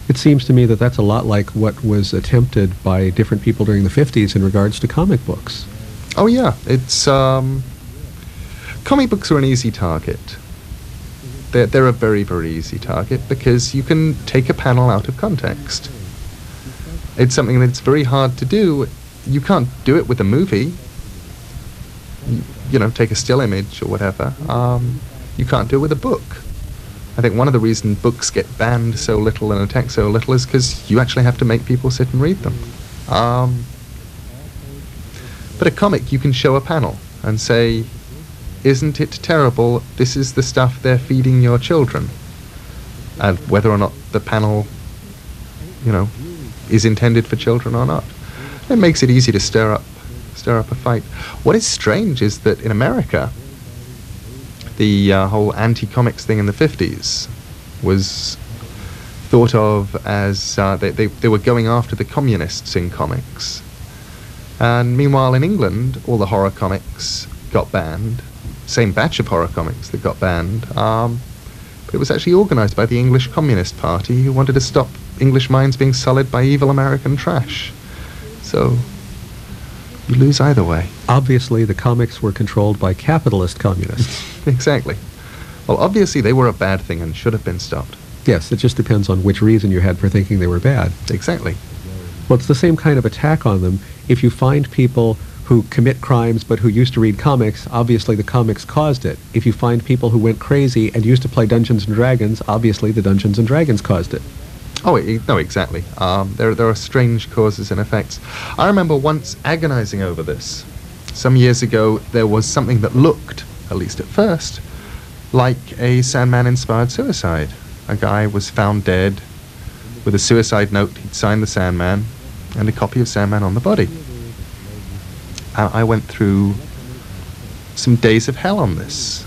It seems to me that that's a lot like what was attempted by different people during the 50s in regards to comic books. Oh yeah, it's comic books are an easy target. They're a very, very easy target because you can take a panel out of context. It's something that's very hard to do. You can't do it with a movie. You know, take a still image or whatever. You can't do it with a book. I think one of the reasons books get banned so little and attacked so little is because you actually have to make people sit and read them. But a comic, you can show a panel and say, isn't it terrible, this is the stuff they're feeding your children. And whether or not the panel, you know, is intended for children or not. It makes it easy to stir up a fight. What is strange is that in America, the whole anti-comics thing in the 50s was thought of as they were going after the communists in comics. And meanwhile in England, all the horror comics got banned. Same batch of horror comics that got banned. But it was actually organised by the English Communist Party, who wanted to stop English minds being sullied by evil American trash. So you lose either way. Obviously, the comics were controlled by capitalist communists. Exactly. Well, obviously they were a bad thing and should have been stopped. Yes, it just depends on which reason you had for thinking they were bad. Exactly. Well, it's the same kind of attack on them. If you find people who commit crimes but who used to read comics, obviously the comics caused it. If you find people who went crazy and used to play Dungeons and Dragons, obviously the Dungeons and Dragons caused it. Oh, no, exactly. There are strange causes and effects. I remember once agonizing over this. Some years ago, there was something that looked, at least at first, like a Sandman-inspired suicide. A guy was found dead with a suicide note. He'd signed the Sandman and a copy of Sandman on the body. I went through some days of hell on this,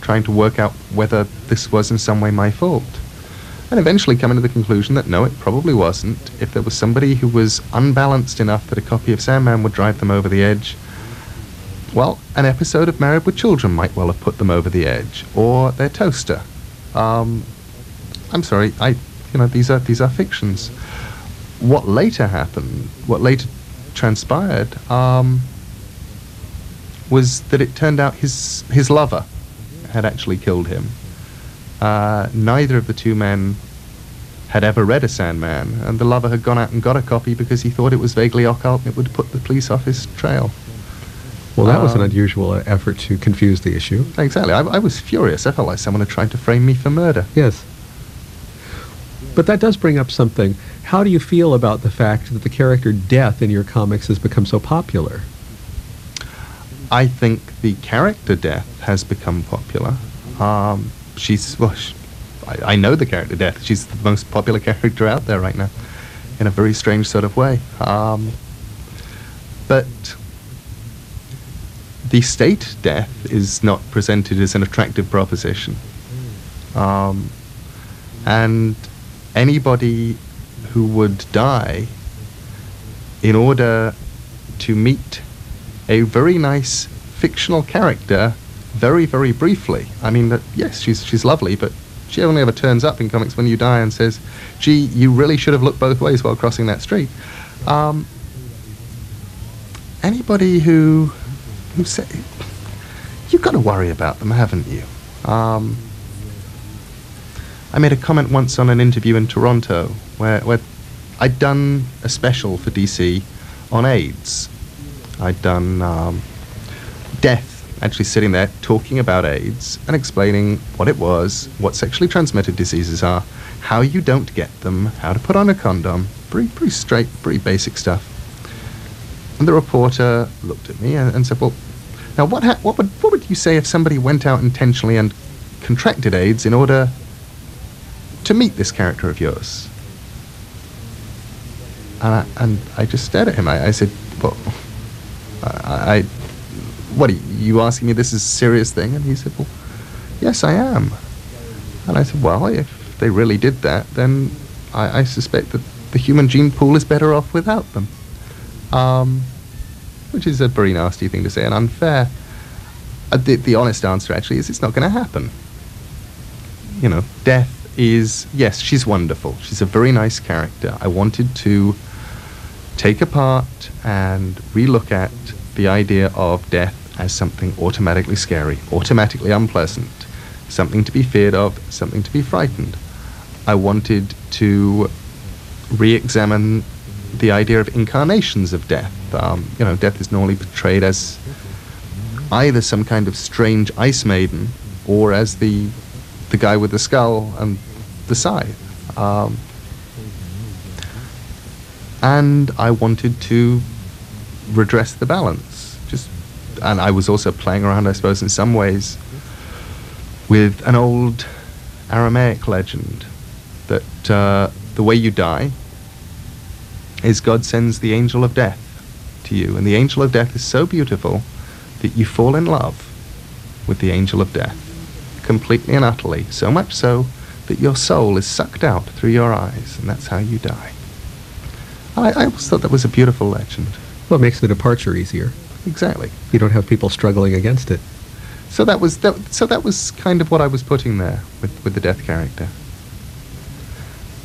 trying to work out whether this was in some way my fault. And eventually coming to the conclusion that no, it probably wasn't. If there was somebody who was unbalanced enough that a copy of Sandman would drive them over the edge, well, an episode of Married with Children might well have put them over the edge, or their toaster. I'm sorry, these are fictions. What later happened, what later transpired, was that it turned out his lover had actually killed him. Neither of the two men had ever read a Sandman, and the lover had gone out and got a copy because he thought it was vaguely occult and it would put the police off his trail. Well, that was an unusual effort to confuse the issue. Exactly. I was furious. I felt like someone had tried to frame me for murder. Yes. But that does bring up something. How do you feel about the fact that the character Death in your comics has become so popular? I think the character Death has become popular. I know the character Death. She's the most popular character out there right now, in a very strange sort of way. But the state Death is not presented as an attractive proposition. And anybody who would die in order to meet a very nice fictional character very, very briefly. I mean, yes, she's lovely, but she only ever turns up in comics when you die and says, gee, you really should have looked both ways while crossing that street. Anybody who say, you've got to worry about them, haven't you? I made a comment once on an interview in Toronto where I'd done a special for DC on AIDS. I'd done Death actually sitting there talking about AIDS and explaining what it was, what sexually transmitted diseases are, how you don't get them, how to put on a condom, pretty straight, pretty basic stuff. And the reporter looked at me and said, well, now what would you say if somebody went out intentionally and contracted AIDS in order to meet this character of yours? And I just stared at him. I said, well, what are you asking me? This is a serious thing? And he said, well, yes, I am. And I said, well, if they really did that, then I suspect that the human gene pool is better off without them. Which is a very nasty thing to say and unfair. The honest answer, actually, is it's not going to happen. You know, Death is, yes, she's wonderful. She's a very nice character. I wanted to take apart and relook at the idea of death as something automatically scary, automatically unpleasant, something to be feared of, something to be frightened. I wanted to re-examine the idea of incarnations of death. Death is normally portrayed as either some kind of strange ice maiden or as the guy with the skull and the scythe. And I wanted to redress the balance. And I was also playing around, I suppose, in some ways, with an old Aramaic legend that the way you die is God sends the angel of death to you, and the angel of death is so beautiful that you fall in love with the angel of death, completely and utterly, so much so that your soul is sucked out through your eyes, and that's how you die. I always thought that was a beautiful legend. Well, it makes the departure easier. Exactly. You don't have people struggling against it. So that was kind of what I was putting there with the death character.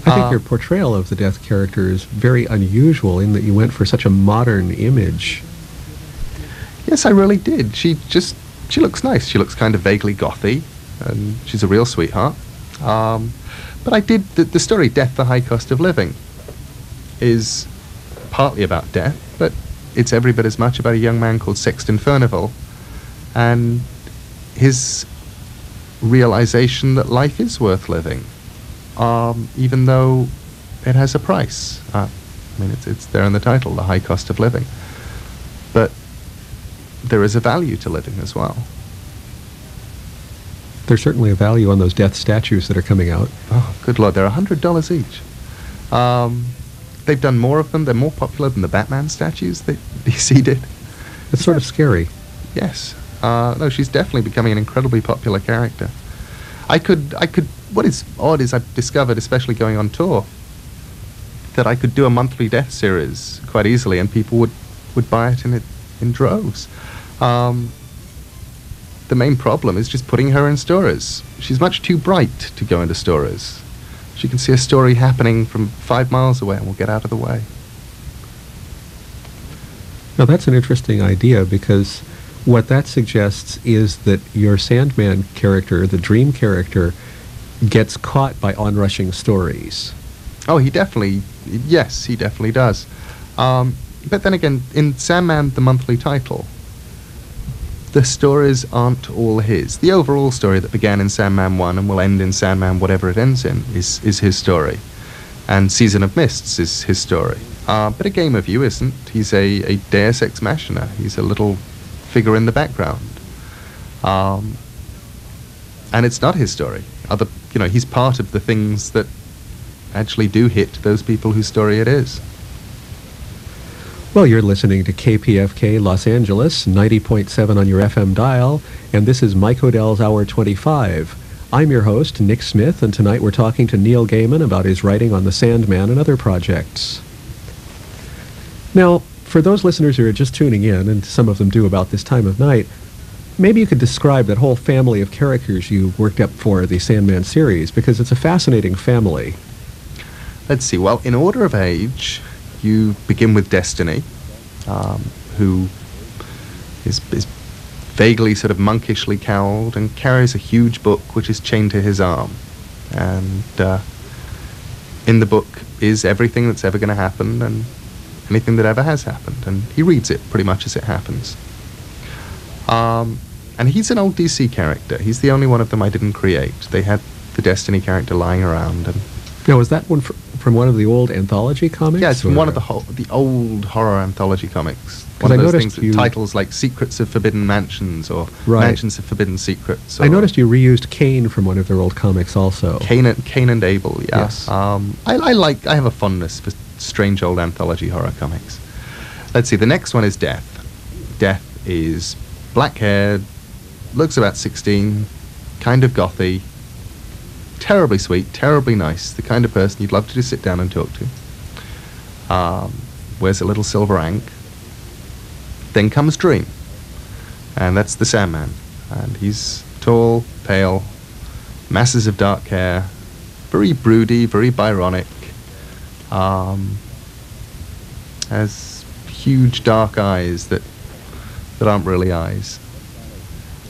I think your portrayal of the death character is very unusual in that you went for such a modern image. Yes, I really did. She looks nice. She looks kind of vaguely gothy, and she's a real sweetheart. But I did the story Death, the High Cost of Living is partly about death, but it's every bit as much about a young man called Sexton Furnival and his realization that life is worth living, even though it has a price. It's there in the title, The High Cost of Living. But there is a value to living as well. There's certainly a value on those death statues that are coming out. Oh, good Lord, they're $100 each. They've done more of them. They're more popular than the Batman statues that DC did. It's sort of scary. Yes. No, she's definitely becoming an incredibly popular character. What is odd is I've discovered, especially going on tour, that I could do a monthly death series quite easily, and people would buy it in droves. The main problem is just putting her in stories. She's much too bright to go into stories. She can see a story happening from 5 miles away and will get out of the way. Now that's an interesting idea, because what that suggests is that your Sandman character, the dream character, gets caught by onrushing stories. Oh, he definitely does. But then again, in Sandman, the monthly title, the stories aren't all his. The overall story that began in Sandman 1 and will end in Sandman whatever it ends in is his story. And Season of Mists is his story. But A Game of You isn't. He's a deus ex machina. He's a little figure in the background. And it's not his story. He's part of the things that actually do hit those people whose story it is. Well, you're listening to KPFK Los Angeles, 90.7 on your FM dial, and this is Mike Odell's Hour 25. I'm your host, Nick Smith, and tonight we're talking to Neil Gaiman about his writing on The Sandman and other projects. Now, for those listeners who are just tuning in, and some of them do about this time of night, maybe you could describe that whole family of characters you worked up for the Sandman series, because it's a fascinating family. Let's see. Well, in order of age, you begin with Destiny, who is vaguely sort of monkishly cowled and carries a huge book which is chained to his arm. And in the book is everything that's ever going to happen and anything that ever has happened. And he reads it pretty much as it happens. And he's an old DC character. He's the only one of them I didn't create. They had the Destiny character lying around. And now, is that one from one of the old anthology comics? Yeah, it's from one of the old horror anthology comics. One I of those noticed things with titles like Secrets of Forbidden Mansions or Right. Mansions of Forbidden Secrets. Or I noticed you reused Cain from one of their old comics also. Cain and Abel, yeah. Yes. I have a fondness for strange old anthology horror comics. Let's see, the next one is Death. Death is black-haired, looks about 16, kind of gothy, terribly sweet, terribly nice, the kind of person you'd love to just sit down and talk to. Wears a little silver ankh. Then comes Dream, and that's the Sandman. And he's tall, pale, masses of dark hair, very broody, very Byronic. Has huge dark eyes that aren't really eyes.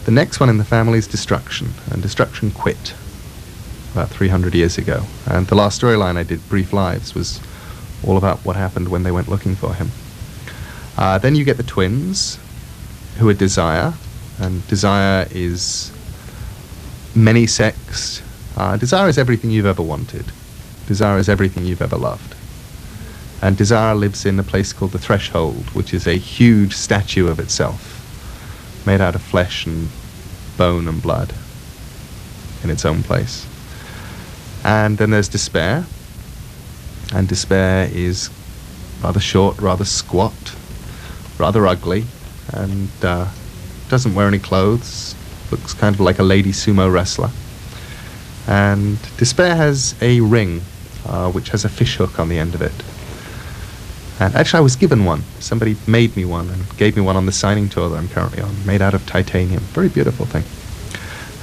The next one in the family is Destruction, and Destruction quit about 300 years ago. And the last storyline I did, Brief Lives, was all about what happened when they went looking for him. Then you get the twins, who are Desire, and Desire is many-sexed. Desire is everything you've ever wanted. Desire is everything you've ever loved. And Desire lives in a place called the Threshold, which is a huge statue of itself, made out of flesh and bone and blood, in its own place. And then there's Despair, and Despair is rather short, rather squat, rather ugly, and doesn't wear any clothes, looks kind of like a lady sumo wrestler. And Despair has a ring, which has a fish hook on the end of it. And actually I was given one. Somebody made me one and gave me one on the signing tour that I'm currently on, made out of titanium. Very beautiful thing.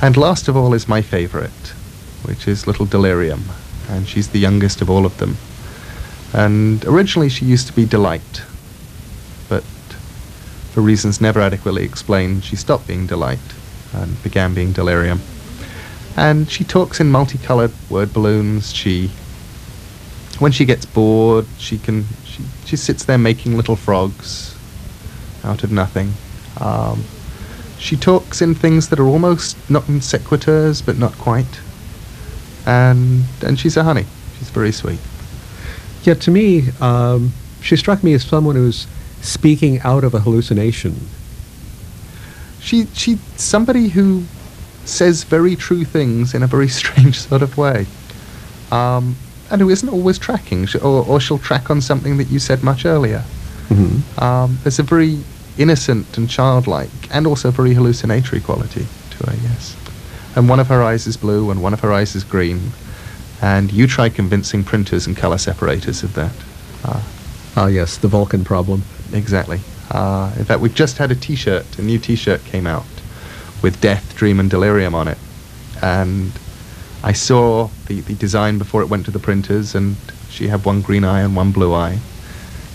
And last of all is my favorite, which is little Delirium, and she's the youngest of all of them. And originally she used to be Delight, but for reasons never adequately explained, she stopped being Delight and began being Delirium. And she talks in multicolored word balloons. When she gets bored, she sits there making little frogs out of nothing. She talks in things that are almost not in sequiturs, but not quite. And she's a honey. She's very sweet. Yet to me, she struck me as someone who's speaking out of a hallucination. She's somebody who says very true things in a very strange sort of way. And who isn't always tracking, or she'll track on something that you said much earlier. Mm-hmm. There's a very innocent and childlike, and also very hallucinatory quality to her, yes. And one of her eyes is blue, and one of her eyes is green. And you try convincing printers and color separators of that. Yes, the Vulcan problem. Exactly. In fact, we've just had a new T-shirt came out with Death, Dream, and Delirium on it. And I saw the design before it went to the printers, and she had one green eye and one blue eye.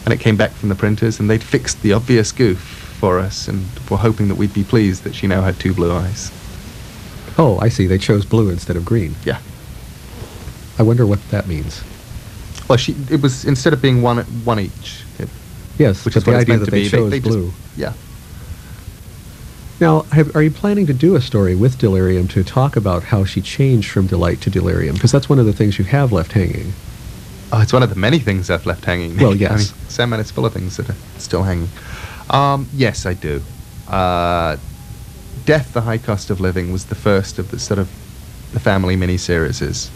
And it came back from the printers, and they'd fixed the obvious goof for us, and were hoping that we'd be pleased that she now had two blue eyes. Oh, I see. They chose blue instead of green. Yeah. I wonder what that means. Well, it was, instead of being one each. Yes, which but is what the it's idea meant that to they be. chose They blue. Yeah. Now, are you planning to do a story with Delirium to talk about how she changed from Delight to Delirium? Because that's one of the things you have left hanging. Oh, it's one of the many things I've left hanging. Well, yes. I mean, Sandman is full of things that are still hanging. Yes, I do. Death, the High Cost of Living was the first of the sort of the family miniseries.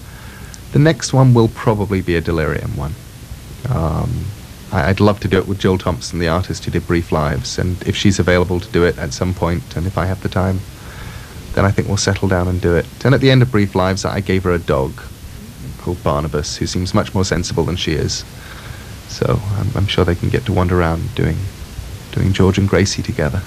The next one will probably be a Delirium one. I'd love to do it with Jill Thompson, the artist who did Brief Lives, and if she's available to do it at some point, and if I have the time, then I think we'll settle down and do it. And at the end of Brief Lives, I gave her a dog called Barnabas, who seems much more sensible than she is. So I'm sure they can get to wander around doing George and Gracie together.